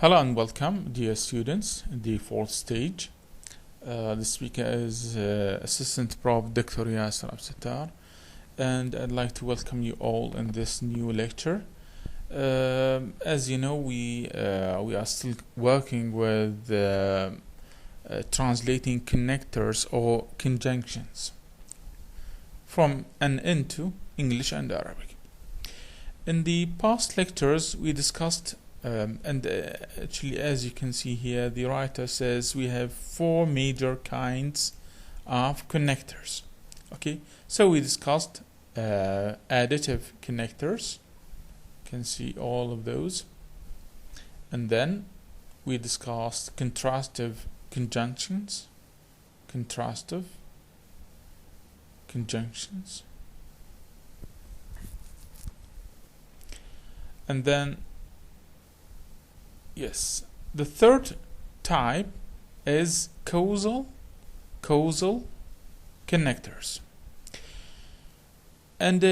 Hello and welcome, dear students, in the fourth stage. The speaker is Assistant Prof. Dr. Yasser Absattar, and I'd like to welcome you all in this new lecture. As you know, we are still working with translating connectors or conjunctions from and into English and Arabic. In the past lectures, we discussed actually, as you can see here, the writer says we have four major kinds of connectors. Okay, so we discussed additive connectors. You can see all of those, and then we discussed contrastive conjunctions. Contrastive conjunctions, and then yes, the third type is causal connectors. And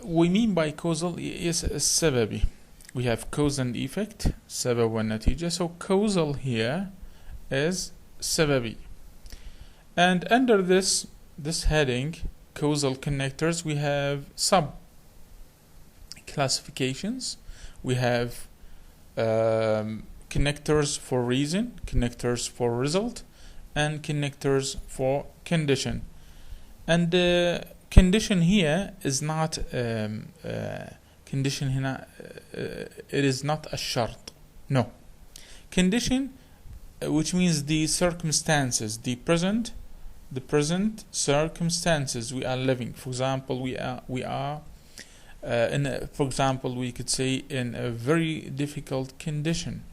we mean by causal, yes, السببي. We have cause and effect, سبب والنتيجة. So causal here is سببي. And under this heading, causal connectors, we have sub classifications. We have connectors for reason, connectors for result, and connectors for condition. And condition here is not condition هنا it is not a شرط. No. Condition, which means the circumstances, the present circumstances we are living. For example, we are for example, we could say in a very difficult condition.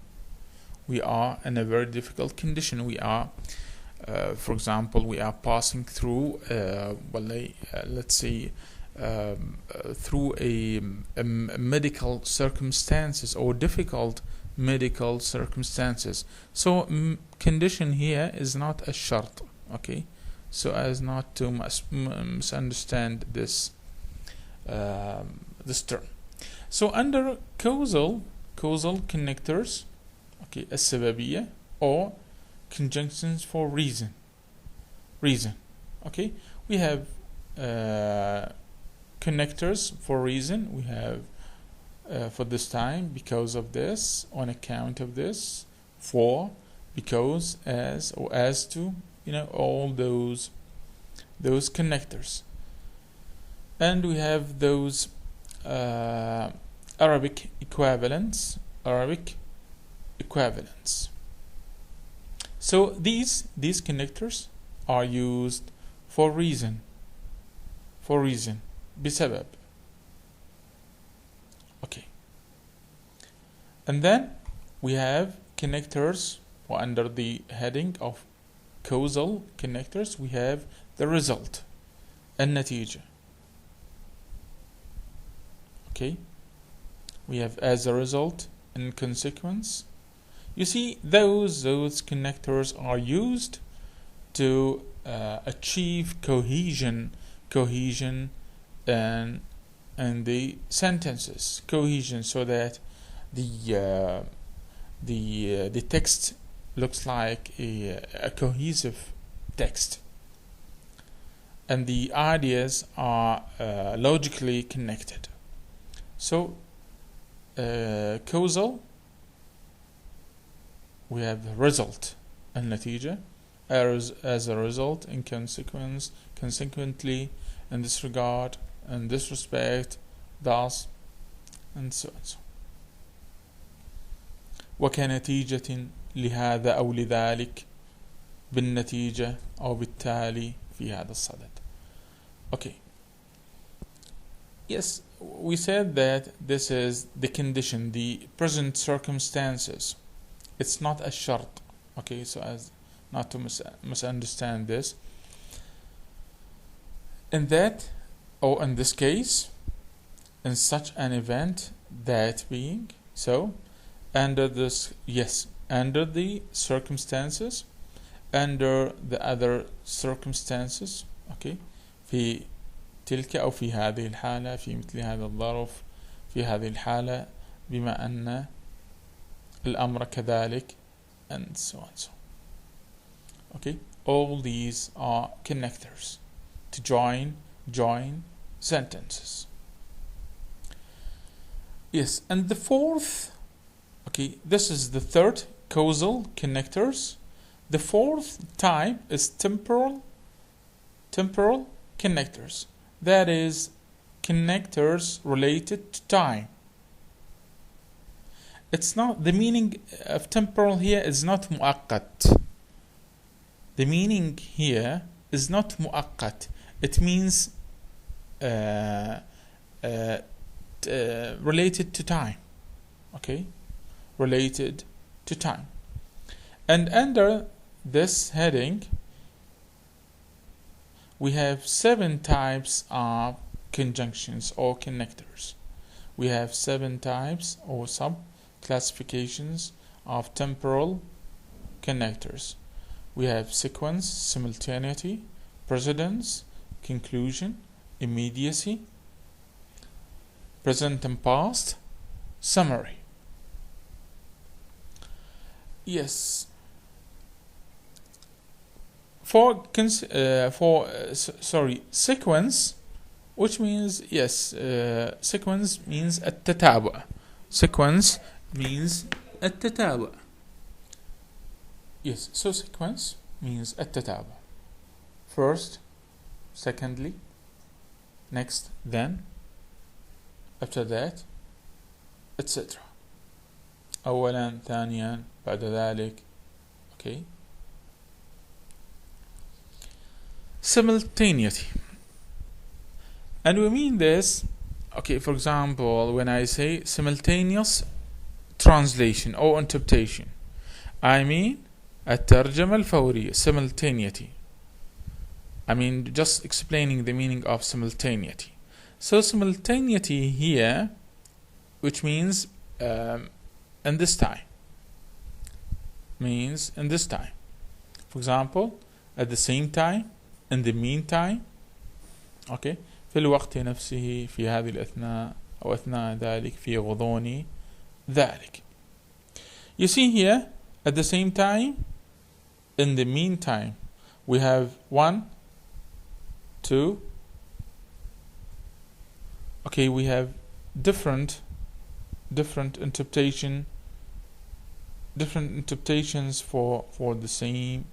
We are in a very difficult condition. We are, for example, we are passing through, let's say, through a medical circumstances or difficult medical circumstances. So condition here is not a shart. Okay, so as not to misunderstand this term. So under causal connectors, okay, السببية or conjunctions for reason. Okay, we have connectors for reason. We have for this time, because of this, on account of this, for, because, as, or as to, all those connectors. And we have those Arabic equivalents. So these connectors are used for reason. بسبب. Okay. And then we have connectors, or under the heading of causal connectors, we have the result, النتيجة. Okay, we have as a result and consequence. You see, those connectors are used to achieve cohesion and the sentences, cohesion, so that the text looks like a cohesive text, and the ideas are logically connected. So, causal, we have result and نتيجة, as a result, in consequently, in this regard, in this respect, thus, and so on. وكنتيجة لهذا أو لذلك بالنتيجة أو بالتالي في هذا الصدد. Okay. Yes, we said that this is the condition, the present circumstances. It's not a shart. Okay, so as not to misunderstand this. In that, or in this case, in such an event, that being, so, under this, yes, under the circumstances, under the other circumstances, okay, في تلك أو في هذه الحالة، في مثل هذا الظرف، في هذه الحالة، بما أن الأمر كذلك, and so on. So, okay, all these are connectors to join sentences. Yes, and the fourth, okay, this is the third, causal connectors. The fourth type is temporal connectors. That is connectors related to time. It's not, the meaning of temporal here is not مؤقت. The meaning here is not مؤقت. It means related to time. Okay, related to time. And under this heading, we have 7 types of conjunctions or connectors. We have 7 types or sub-classifications of temporal connectors. We have sequence, simultaneity, precedence, conclusion, immediacy, present and past, summary. Yes. Sequence, which means, yes, sequence means التتابع. Sequence means التتابع. Yes, so sequence means التتابع. First, secondly, next, then, after that, etc. أولا, ثانيا, بعد ذلك. Okay. Simultaneity. And we mean this, okay, for example, when I say simultaneous translation or interpretation, I mean الترجمة الفورية, simultaneity. I mean just explaining the meaning of simultaneity. So simultaneity here, which means in this time, means in this time. For example, at the same time, in the meantime, okay, في الوقت نفسه, في هذه الأثناء, أو أثناء ذلك, في غضون ذلك. You see here, at the same time, in the meantime, we have 1, 2. Okay, we have different interpretations for the same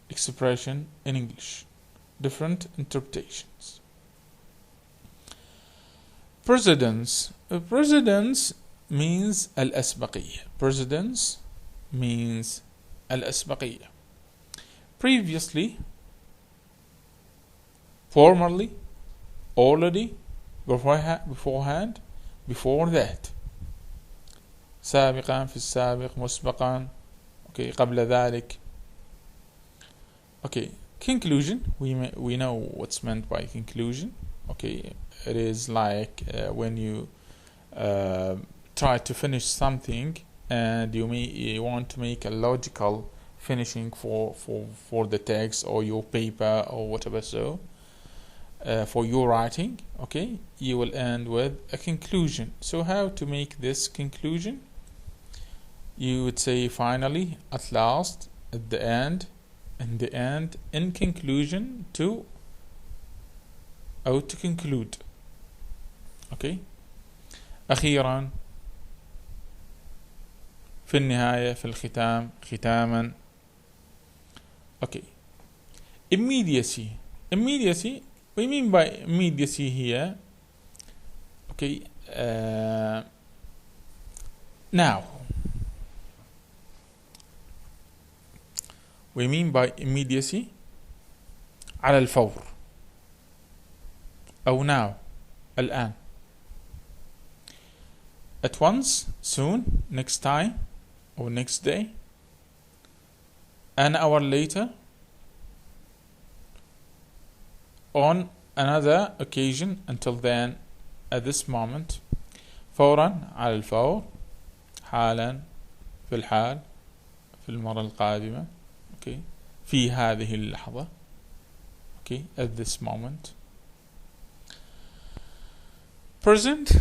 expression in English. Different interpretations. Precedence. Precedence means الأسبقية. Precedence means الأسبقية. Previously, formerly, already, beforehand, before that. سابقا, في السابق, مسبقا, okay, قبل ذلك. Okay, conclusion, we know what's meant by conclusion. Okay, it is like when you try to finish something and you want to make a logical finishing for the text or your paper or whatever. So for your writing, okay, you will end with a conclusion. So how to make this conclusion? You would say finally, at last, at the end, in the end, in conclusion, to conclude. Okay. أخيرا, في النهاية, في الختام, ختاما. Okay. Immediacy. Immediacy, we mean by immediacy here, okay, now. We mean by immediacy على الفور, أو now, الآن. At once, soon, next time, or next day, an hour later, on another occasion, until then, at this moment. فورا, على الفور, حالا, في الحال, في المرة القادمة. Okay, في هذه اللحظة. Okay, at this moment. Present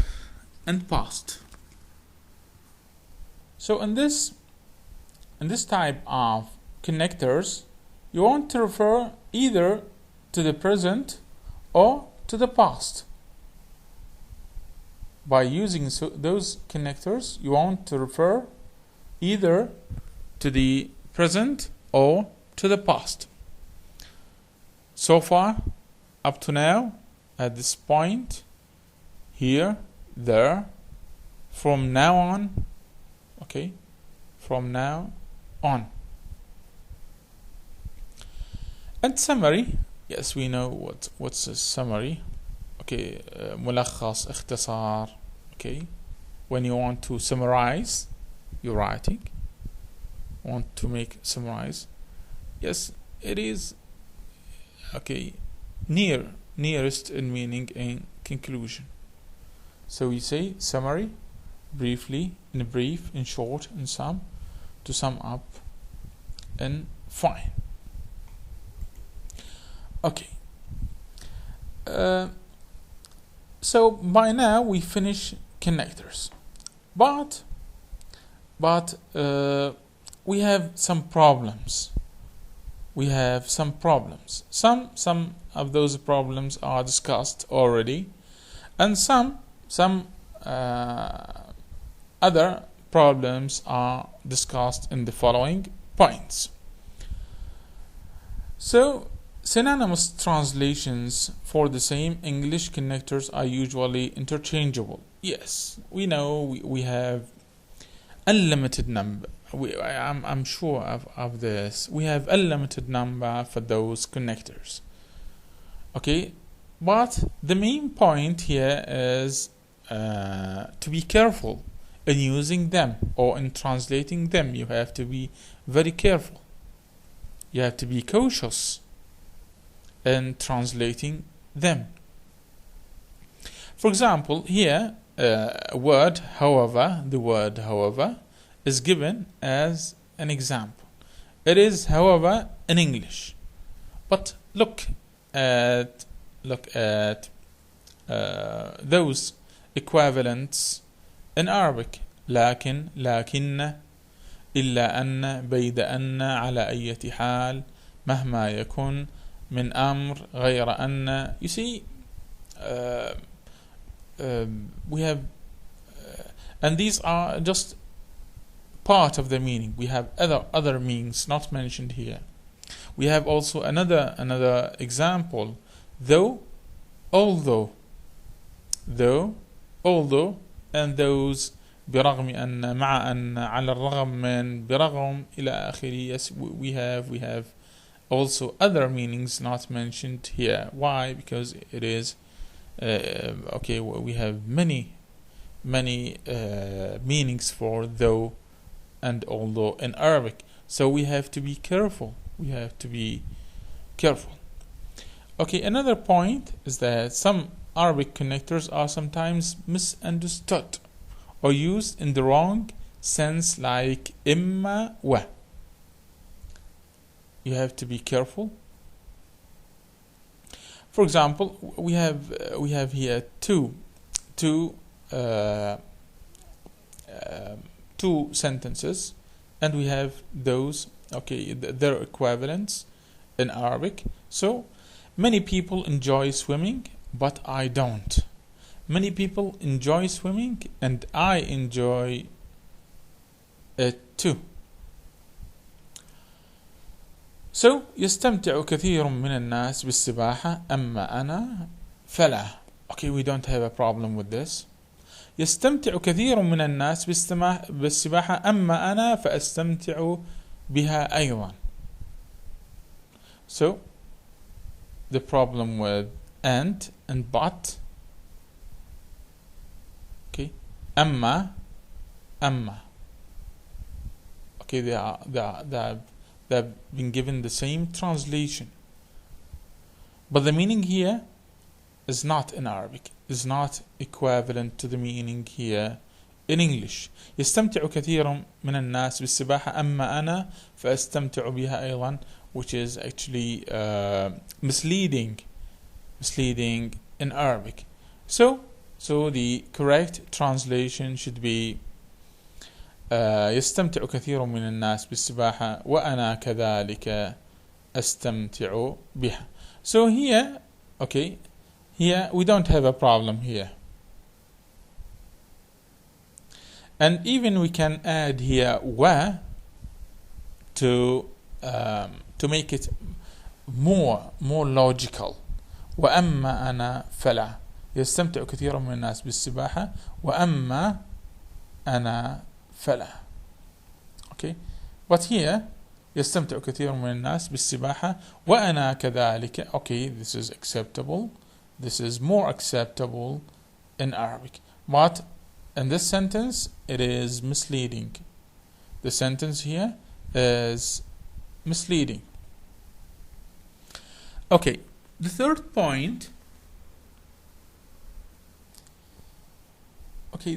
and past. So in this type of connectors, you want to refer either to the present or to the past. By using those connectors, you want to refer either to the present or to the past. So far, up to now, at this point, here, there, from now on, okay, from now on. And summary, yes, we know what's a summary. Okay, ملخص, اختصار. Okay, when you want to summarize your writing, want to make summarize. Yes, it is okay, nearest in meaning and conclusion. So we say summary, briefly, in brief, in short, in sum, to sum up, and fine. Okay. So by now we finish connectors, but we have some problems. Some of those problems are discussed already, and some other problems are discussed in the following points. So, synonymous translations for the same English connectors are usually interchangeable. Yes, we know we have unlimited number. I'm sure of this. We have unlimited number for those connectors. Okay, but the main point here is to be careful in using them or in translating them. You have to be very careful. You have to be cautious in translating them. For example, here, the word however is given as an example. It is, however, in English. But look at those equivalents in Arabic. لكن إلا أن بيد أن على أي حال مهما يكن من أمر غير أن. You see, we have and these are just part of the meaning. We have other meanings not mentioned here. We have also another example. Though, although, and those برغم أن مع أن على الرغم من برغم إلى آخره. Yes, we have also other meanings not mentioned here. Why? Because it is okay. We have many meanings for though and although in Arabic, so we have to be careful. Okay, another point is that some Arabic connectors are sometimes misunderstood or used in the wrong sense, like imma wa. You have to be careful. For example, we have here two sentences, and we have those, okay, their equivalents in Arabic. So, many people enjoy swimming, but I don't. Many people enjoy swimming, and I enjoy it too. So, يستمتع كثير من الناس بالسباحة أما أنا فلا. Okay, we don't have a problem with this. يستمتع كثير من الناس بالسباحة أما أنا فأستمتع بها أيضا. So, the problem with and but. Okay, أما. Okay, they've been given the same translation, but the meaning here is not in Arabic, is not equivalent to the meaning here in English. يستمتع كثير من الناس بالسباحة أما أنا فأستمتع بها أيضا, which is actually misleading in Arabic. So the correct translation should be يستمتع كثير من الناس بالسباحة وأنا كذلك أستمتع بها. So here, okay, here we don't have a problem here. And even we can add here wa to make it more logical. وأما أنا فلا. يستمتع كثير من الناس بالسباحة وأما أنا فلا. Okay, but here يستمتع كثير من الناس بالسباحة وأنا كذلك. Okay, this is acceptable. This is more acceptable in Arabic. But in this sentence, it is misleading. The sentence here is misleading. Okay, the third point. Okay,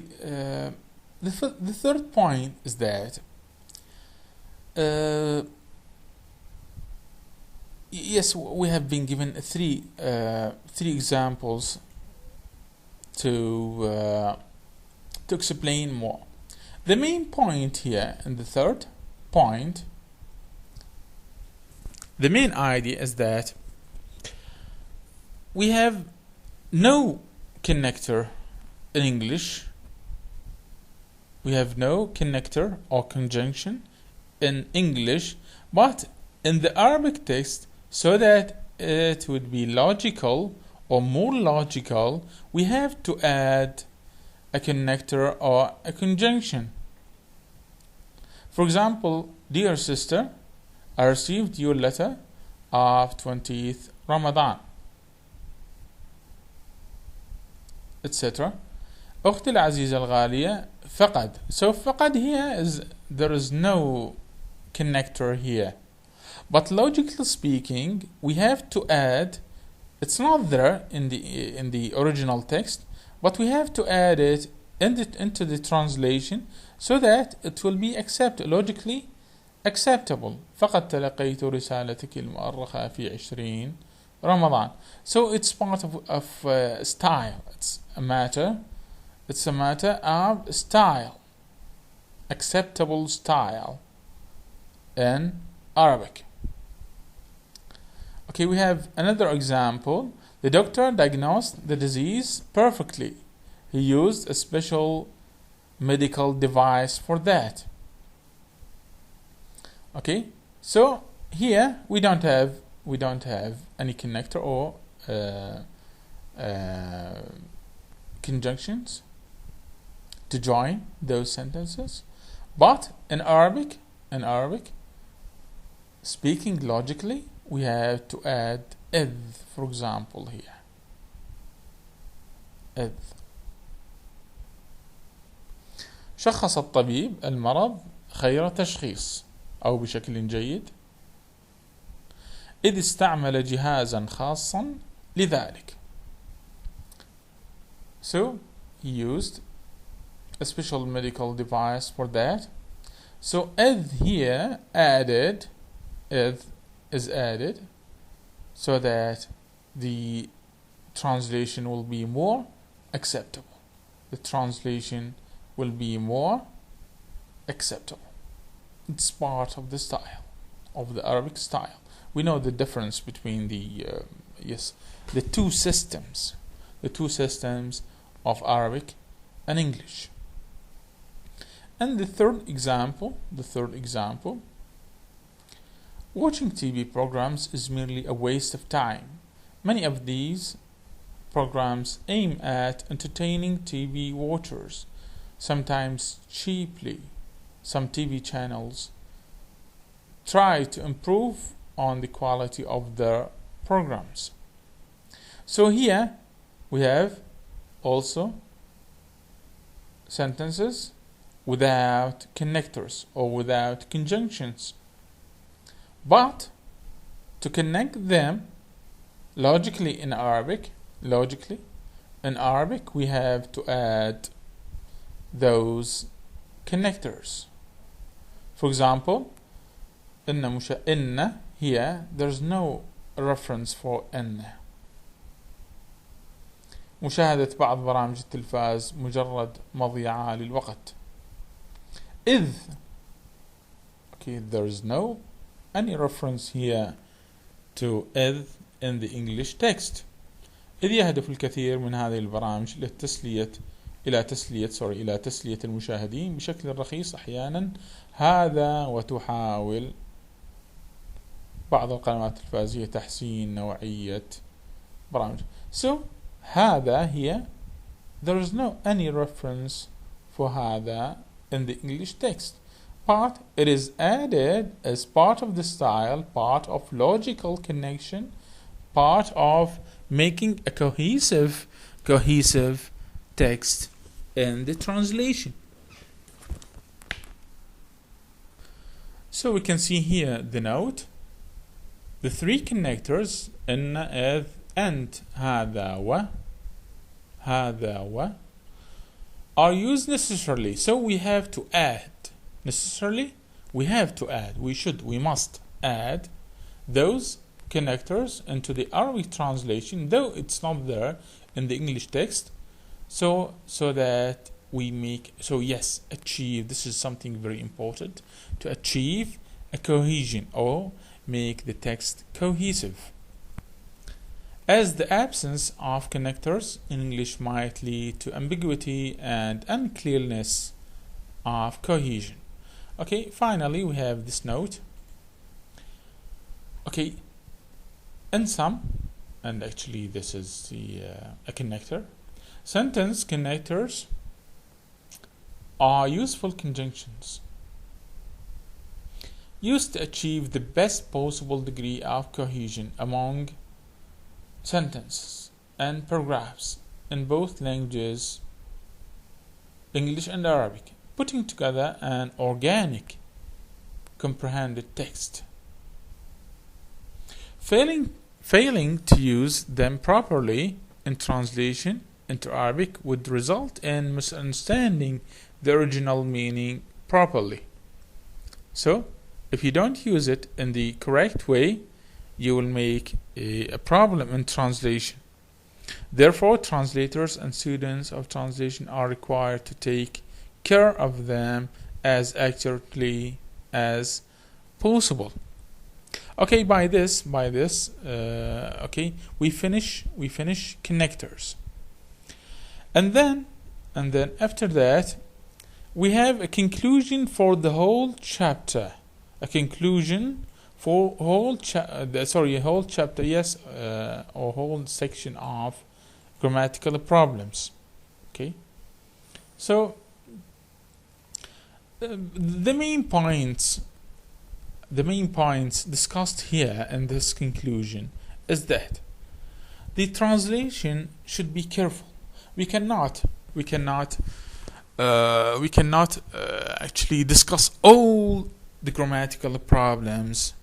the third point is that yes, we have been given three examples to explain more. The main point here in the third point, the main idea is that we have no connector in English. We have no connector or conjunction in English, but in the Arabic text, so that it would be logical or more logical, we have to add a connector or a conjunction. For example, dear sister, I received your letter of 20th Ramadan, etc. أختي العزيزة الغالية فقد. So فقد here is, there is no connector here. But logically speaking, we have to add, it's not there in the original text, but we have to add it into the translation so that it will be logically acceptable. فقد تلقيت رسالتك المؤرخة في 20 رمضان. So it's part of style. It's a matter of style, acceptable style in Arabic. Okay, we have another example. The doctor diagnosed the disease perfectly. He used a special medical device for that. Okay, so here we don't have any connector or conjunctions to join those sentences. But in Arabic, speaking logically, we have to add إذ, for example, here. إذ. شخص الطبيب المرض خير تشخيص أو بشكل جيد إذ استعمل جهازا خاصا لذلك. So he used a special medical device for that. So إذ here added, إذ is added so that the translation will be more acceptable. The translation will be more acceptable. It's part of the style, of the Arabic style. We know the difference between the two systems of Arabic and English. And the third example, watching TV programs is merely a waste of time. Many of these programs aim at entertaining TV watchers, sometimes cheaply. Some TV channels try to improve on the quality of their programs. So here we have also sentences without connectors or without conjunctions. But to connect them logically in Arabic, we have to add those connectors. For example, إن here there's no reference for إن. مشاهدة بعض برامج التلفاز مجرد مضيعة للوقت. إذ. Okay, there is no any reference here to إذ in the English text. إذ يهدف الكثير من هذه البرامج إلى تسلية المشاهدين بشكل رخيص أحيانا، هذا وتحاول بعض القنوات التلفزيونية تحسين نوعية برامج. So هذا here there is no any reference for هذا in the English text, but it is added as part of the style, part of logical connection, part of making a cohesive text in the translation. So we can see here the note, the three connectors إن إذ and هذا و are used necessarily. So we have to add necessarily. We must add those connectors into the Arabic translation, though it's not there in the English text. So that we achieve. This is something very important, to achieve a cohesion or make the text cohesive, as the absence of connectors in English might lead to ambiguity and unclearness of cohesion. Okay, finally we have this note. Okay, in some, and actually this is a connector, sentence connectors are useful conjunctions used to achieve the best possible degree of cohesion among sentences and paragraphs in both languages, English and Arabic, putting together an organic, comprehended text. Failing to use them properly in translation into Arabic would result in misunderstanding the original meaning properly. So, if you don't use it in the correct way, you will make a problem in translation. Therefore, translators and students of translation are required to take care of them as accurately as possible. Okay, by this, okay, we finish connectors, and then after that, we have a conclusion for the whole chapter. A conclusion for whole chapter, yes, or whole section of grammatical problems. Okay, so the main points discussed here in this conclusion is that the translation should be careful. We cannot actually discuss all the grammatical problems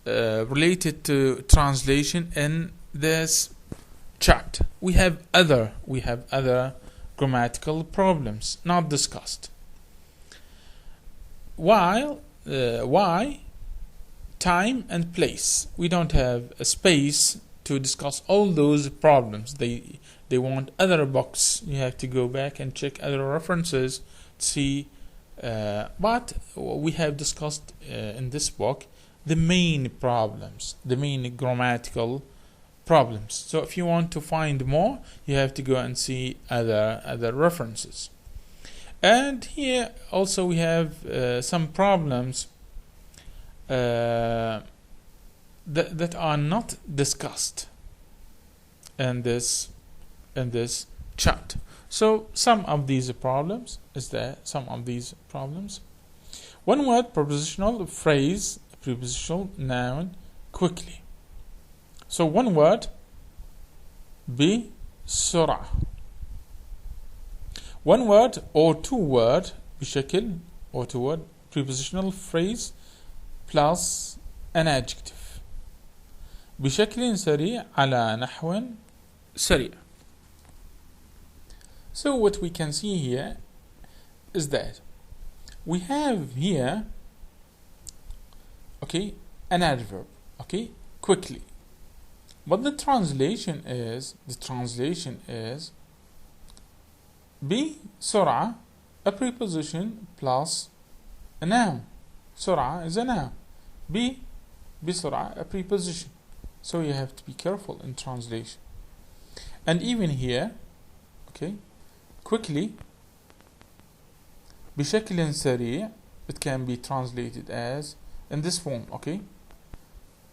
related to translation in this chapter. We have other grammatical problems not discussed. Why? Time and place. We don't have a space to discuss all those problems. They want other books. You have to go back and check other references to see. But we have discussed in this book the main problems, the main grammatical problems. So if you want to find more, you have to go and see other references. And here also we have some problems that are not discussed in this chapter. So some of these problems one word, prepositional phrase, prepositional noun, quickly. So one word, بسرعة. One word or two word بشكل, or two word, prepositional phrase plus an adjective. بشكل سريع على نحو سريع. So what we can see here is that we have here, okay, an adverb, okay, quickly. But the translation is بسرعة a preposition plus a noun. سرعة is a noun. بسرعة a preposition. So you have to be careful in translation. And even here, okay, quickly, بشكل سريع, it can be translated as in this form, okay?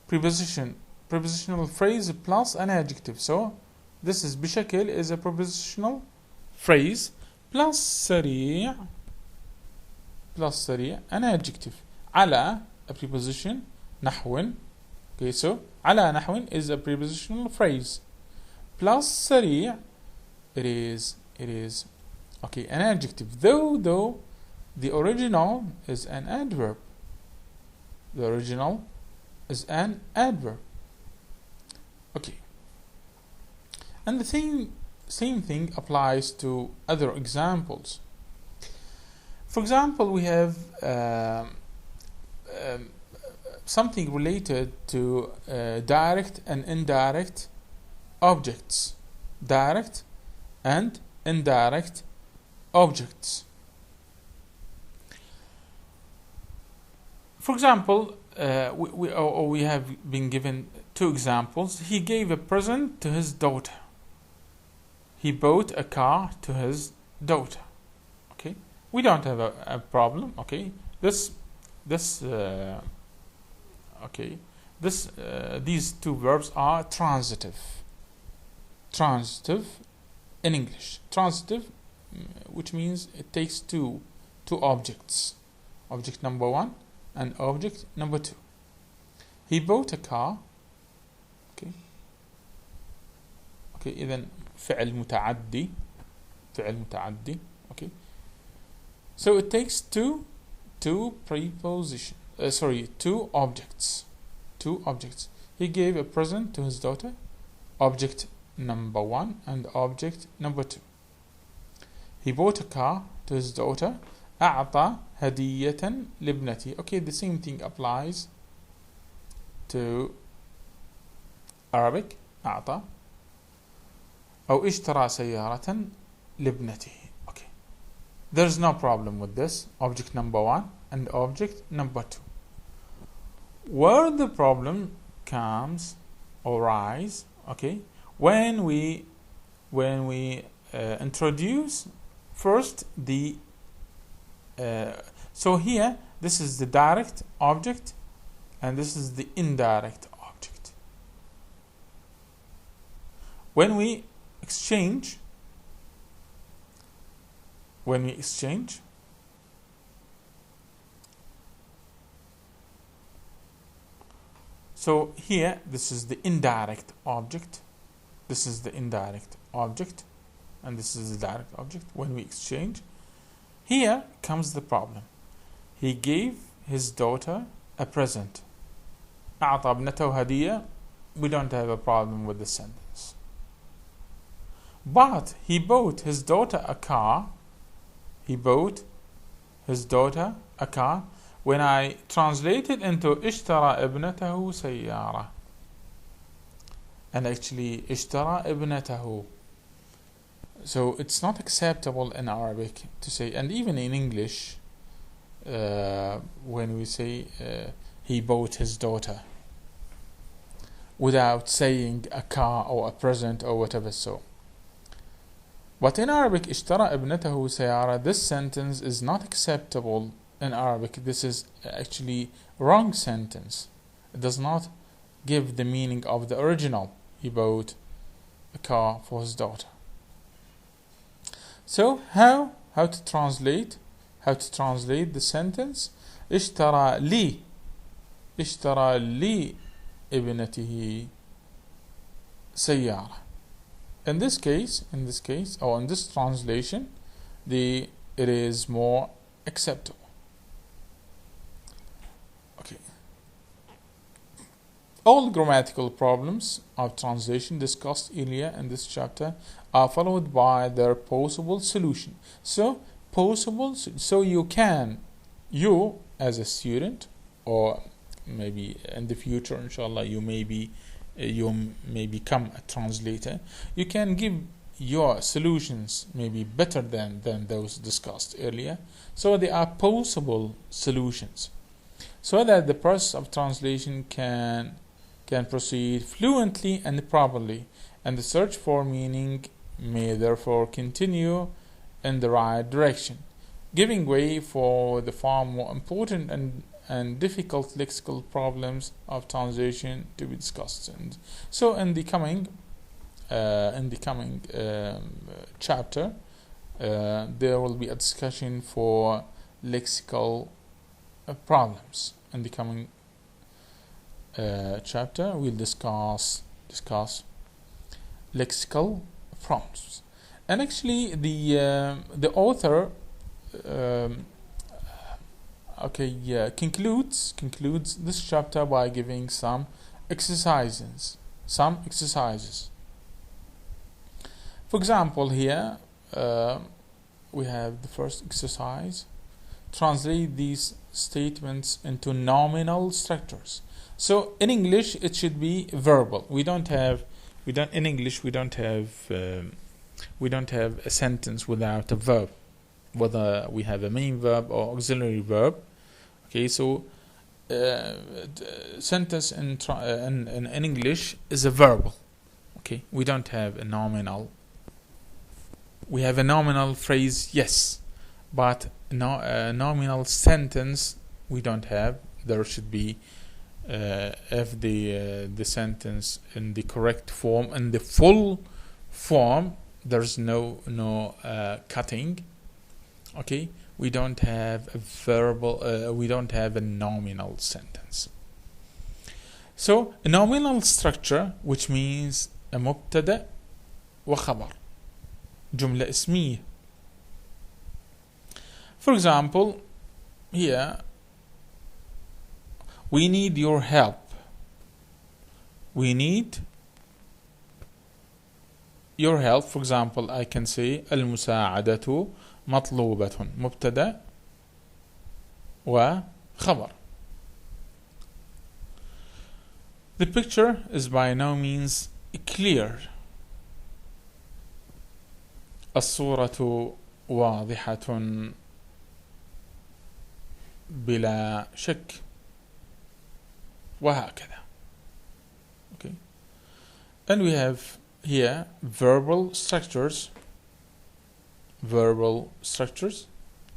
Prepositional phrase plus an adjective. So this is بشكل is a prepositional phrase plus سريع an adjective. على a preposition, نحو. Okay, so على نحو is a prepositional phrase plus سريع, it is okay, an adjective, though the original is an adverb. The original is an adverb. Okay. And the same thing applies to other examples. For example, we have something related to direct and indirect objects. Direct and indirect objects. For example, we have been given two examples. He gave a present to his daughter. He bought a car to his daughter. Okay, we don't have a problem. Okay, these two verbs are transitive. Transitive in English. Transitive, which means it takes two objects. Object number one and object number two. He bought a car. Okay. إذن فعل متعدي. Okay. So it takes two objects. Two objects. He gave a present to his daughter. Object number one and object number two. He bought a car to his daughter. أعطى هدية لابنته. Okay, the same thing applies to Arabic. أعطى أو اشترى سيارة لابنته. Okay, there's no problem with this. Object number one and object number two. Where the problem comes or rise, okay, when we introduce first the so here this is the direct object and this is the indirect object. When we exchange, so here this is the indirect object, this is the indirect object, and this is the direct object. When we exchange, here comes the problem. He gave his daughter a present. أعطى ابنته هدية. We don't have a problem with the sentence. But he bought his daughter a car. When I translate it into اشترى ابنته سيارة. And actually اشترى ابنته. So it's not acceptable in Arabic to say, and even in English, when we say he bought his daughter, without saying a car or a present or whatever. So, but in Arabic, اشترى ابنته سيارة, this sentence is not acceptable in Arabic. This is actually wrong sentence. It does not give the meaning of the original. He bought a car for his daughter. So how to translate the sentence? اشترى لي ابنته سيارة. In this case, or in this translation, it is more acceptable. Okay. All grammatical problems of translation discussed earlier in this chapter are followed by their possible solution. So you as a student, or maybe in the future, inshallah, you may become a translator. You can give your solutions may be better than those discussed earlier. So they are possible solutions, so that the process of translation can proceed fluently and properly, and the search for meaning may therefore continue in the right direction, giving way for the far more important and difficult lexical problems of translation to be discussed. And so in the coming chapter, there will be a discussion for lexical problems. In the coming chapter, we'll discuss lexical problems. And actually, the author concludes this chapter by giving some exercises. For example, here we have the first exercise. Translate these statements into nominal structures. So in English, it should be verbal. We don't have a sentence without a verb, whether we have a main verb or auxiliary verb. Okay, so sentence in English is a verbal. Okay, we don't have a nominal. We have a nominal phrase, yes, but a nominal sentence we don't have. There should be if the sentence in the correct form, in the full form, there's no cutting. Okay, we don't have a verbal. We don't have a nominal sentence. So a nominal structure, which means a مبتدأ وخبر, جملة اسمية. For example, here we need your help. We need your help. For example, I can say المساعدة مطلوبة, مبتدأ وخبر. The picture is by no means clear. الصورة واضحة بلا شك, وهكذا. Okay, and we have here verbal structures.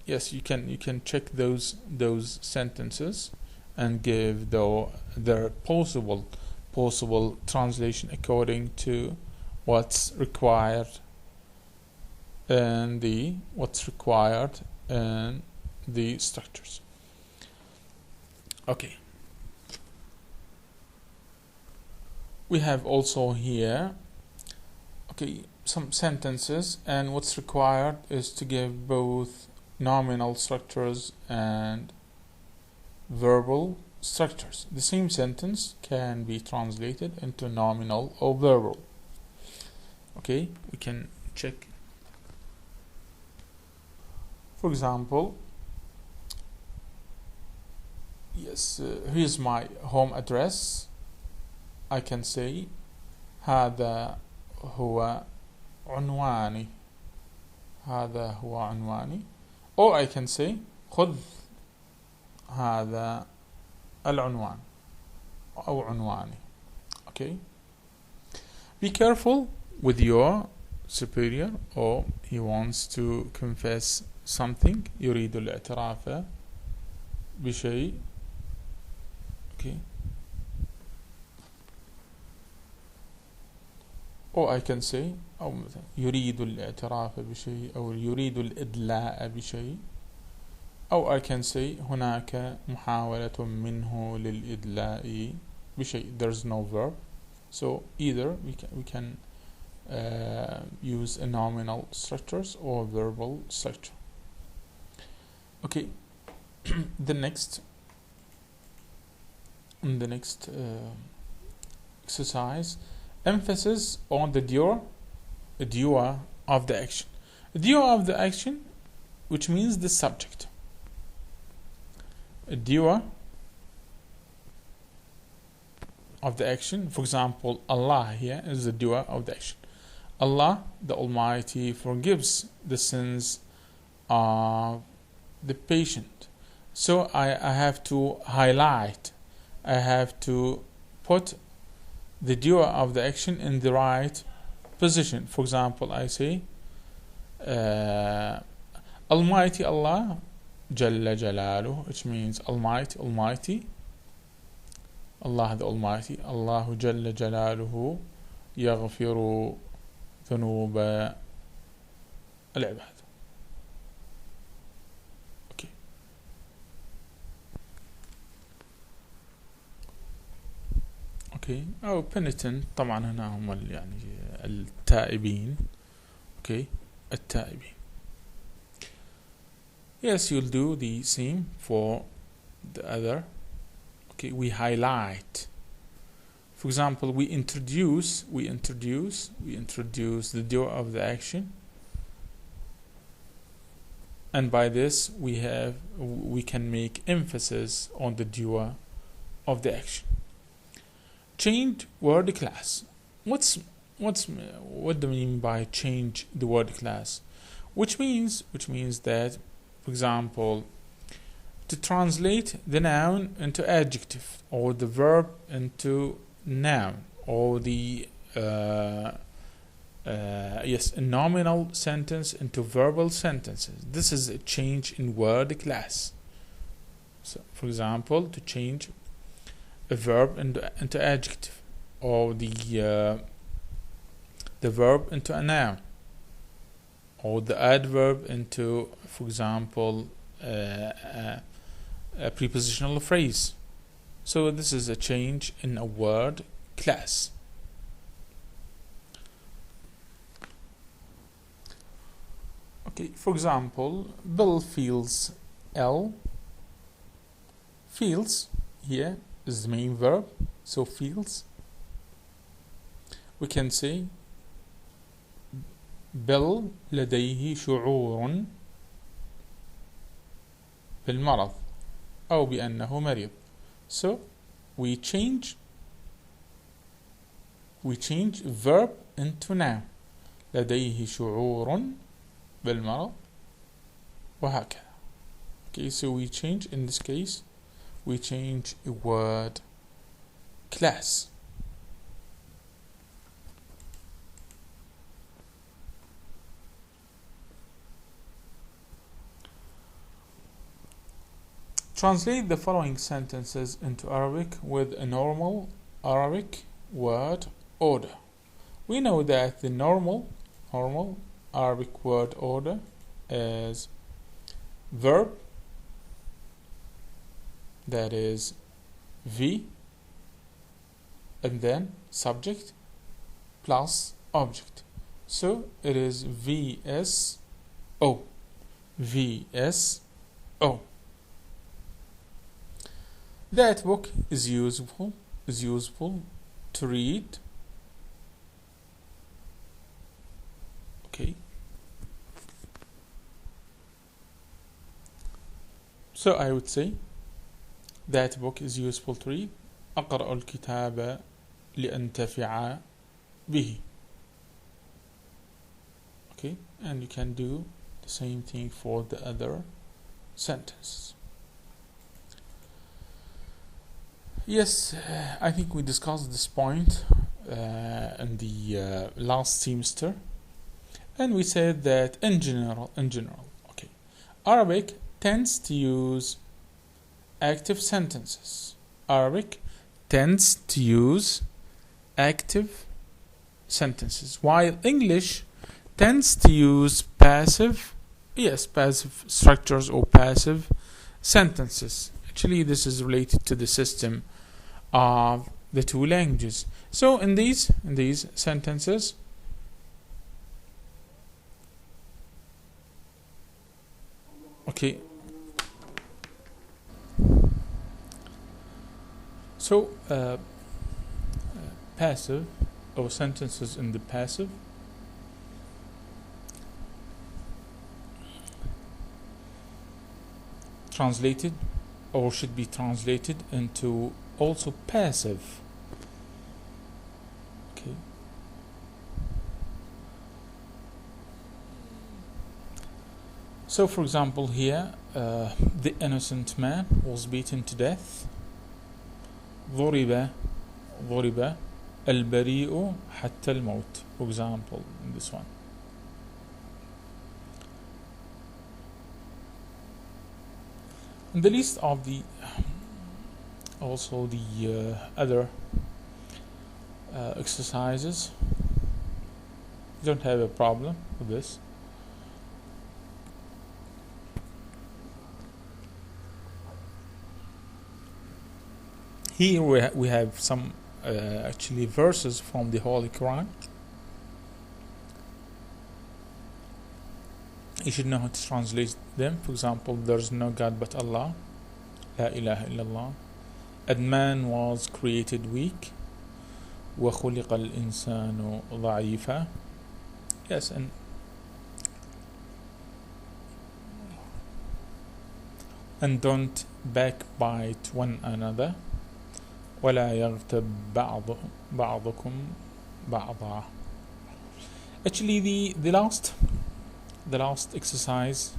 Yes, you can check those sentences and give their possible translation according to what's required in the structures. Okay, we have also here some sentences, and what's required is to give both nominal structures and verbal structures. The same sentence can be translated into nominal or verbal. Okay, we can check. For example, yes, here's my home address. I can say هذا هو عنواني. Or I can say خذ هذا العنوان أو عنواني. Okay, be careful with your superior, or he wants to confess something, يريد الاعتراف بشيء. Okay, or I can say أو مثلا يريد الاعتراف بشيء أو يريد الإدلاء بشيء. أو I can say هناك محاولة منه للإدلاء بشيء. There's no verb, so either we can use a nominal structures or verbal structure. Okay, the next exercise, emphasis on the doer of the action. The doer of the action, which means the subject. A doer of the action. For example, Allah here is the doer of the action. Allah the Almighty forgives the sins of the patient. So I have to highlight, I have to put the doer of the action in the right position. For example, I say Almighty Allah Jalla Jalaluh, which means Almighty, Allah the Almighty, Allahu Jalla Jalaluhu yaghfiru dhunuba al-ibad. Okay. Okay. أو penitent طبعا هنا هم يعني التائبين. Okay. التائبين. Yes, you'll do the same for the other. Okay, we highlight. For example, we introduce the doer of the action, and by this we can make emphasis on the doer of the action. Change word class. What do we mean by change the word class? Which means that, for example, to translate the noun into adjective, or the verb into noun, or the a nominal sentence into verbal sentences. This is a change in word class. So, for example, to change a verb into adjective, or the verb into a noun, or the adverb into, for example, a prepositional phrase. So this is a change in a word class. Okay, for example, Bill feels ill. Feels here is the main verb, so feels. We can say Bill لديه شعور بالمرض أو بأنه مريض. So we change verb into noun. لديه شعور بالمرض وهكذا. Okay, so we change, in this case, we change a word class. Translate the following sentences into Arabic with a normal Arabic word order. We know that the normal Arabic word order is verb, that is V, and then subject plus object. So it is VSO. VSO. That book is useful to read. Okay. So I would say that book is useful to read. أقرأ الكتاب لأنتفع به. Okay, and you can do the same thing for the other sentences. Yes, I think we discussed this point in the last semester, and we said that in general, okay, Arabic tends to use active sentences. Arabic tends to use active sentences, while English tends to use passive structures or passive sentences. Actually, this is related to the system of the two languages. So in these sentences, okay, so passive, or sentences in the passive, translated, or should be translated into also passive. Okay. So for example here the innocent man was beaten to death. ضرب البريء حتى الموت, for example, in this one. And the list of the also the other exercises, you don't have a problem with this. Here we have some actually verses from the Holy Quran. You should know how to translate them. For example, there is no God but Allah, La ilaha illallah, and man was created weak, وَخُلِقَ الْإِنسَانُ ضَعِيفًا. Yes, and don't backbite one another. ولا يغتب بعضكم بعضا. Actually, the last exercise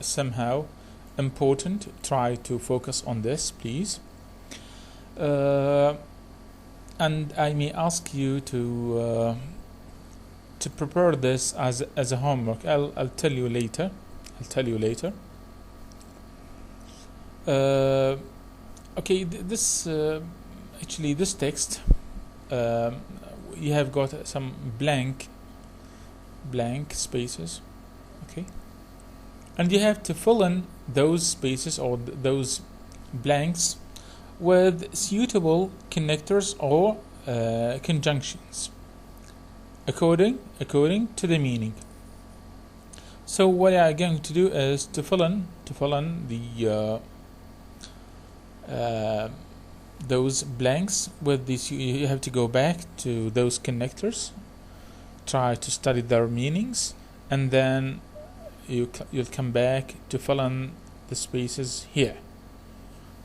is somehow important. Try to focus on this, please. And I may ask you to prepare this as a homework. I'll tell you later. Okay, this actually this text, you have got some blank spaces, okay, and you have to fill in those spaces or those blanks with suitable connectors or conjunctions according to the meaning. So what I'm going to do is to fill in the those blanks with this. You have to go back to those connectors, try to study their meanings, and then you'll come back to fill in the spaces here.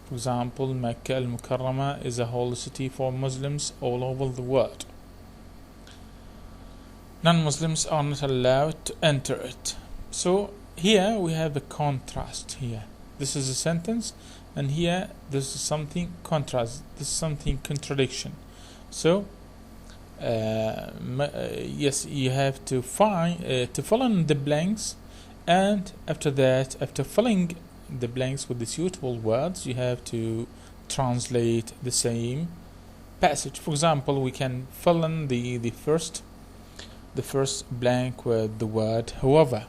For example, Mecca al-Mukarramah is a holy city for Muslims all over the world. Non-Muslims are not allowed to enter it. So here we have the contrast here. This is a sentence, and here this is something contrast, this is something contradiction. So yes, you have to find to fill in the blanks, and after that, after filling the blanks with the suitable words, you have to translate the same passage. For example, we can fill in the first blank with the word however,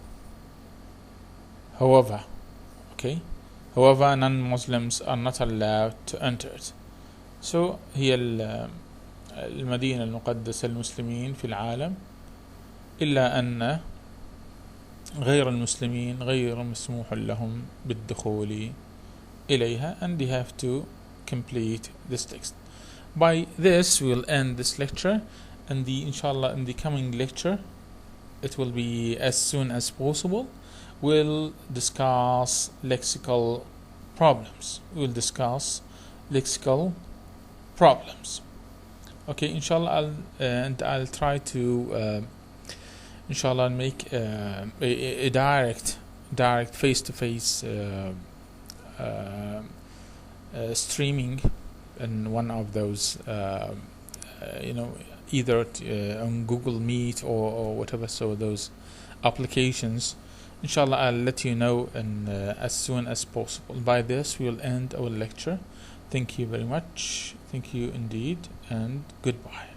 okay. However, non-Muslims are not allowed to enter it. So هي المدينة المقدسة للمسلمين في العالم إلا أن غير المسلمين غير مسموح لهم بالدخول إليها, and they have to complete this text. By this we'll end this lecture, and inshallah in the coming lecture, it will be as soon as possible, we'll discuss lexical problems. Okay, inshallah, I'll try to inshallah make a direct face-to-face streaming in one of those either on Google Meet or whatever, so those applications. Inshallah, I'll let you know as soon as possible. By this, we'll end our lecture. Thank you very much. Thank you indeed, and goodbye.